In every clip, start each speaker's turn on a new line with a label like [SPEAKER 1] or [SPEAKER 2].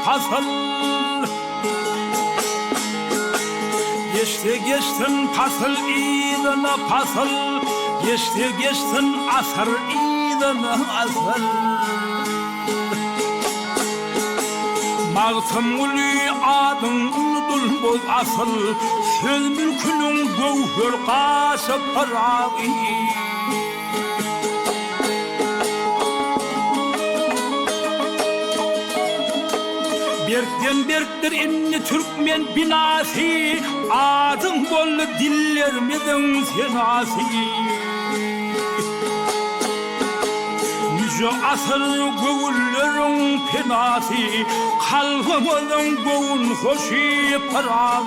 [SPEAKER 1] pasıl. Geçti geçtin pasıl idini pasıl. Geçti geçtin asır idini asır. Mağtım ulu adın unudul boz asıl. Söz mülkünün gövhür kaşı pırağı. Berkten berktir inni Türkmen binası. Adın bol dillermedin senası. Nice asır gövüllerin penası. Kalbimizin gövün hoşu pırağı.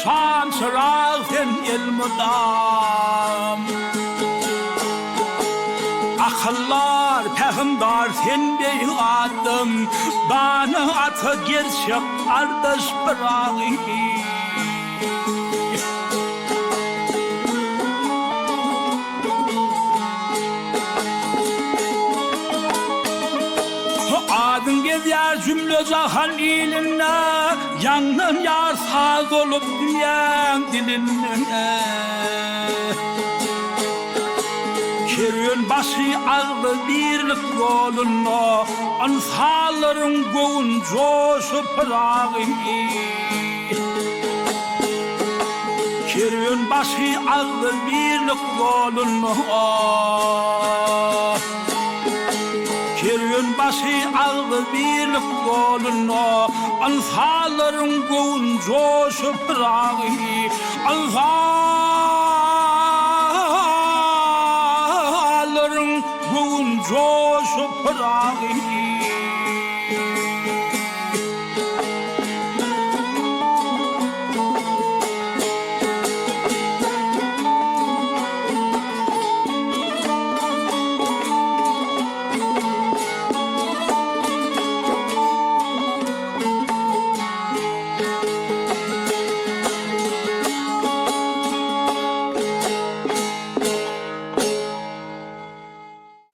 [SPEAKER 1] Şansırak sen elmudam. Akıllar pehimdar sen bey adım. Bana atı gerçek kardeş bırağı. Adın gezer cümle cahan iline. Yanın yar saz olup dünyanın diline. Keryon başı ağlı birlik yoluna. Ansarların göğün coşu pırağı. Keryon başı ağlı birlik yoluna. Keryon başı ağlı birlik yoluna. Ansarların göğün coşu pırağı. Ansarların göğün coşu pırağı.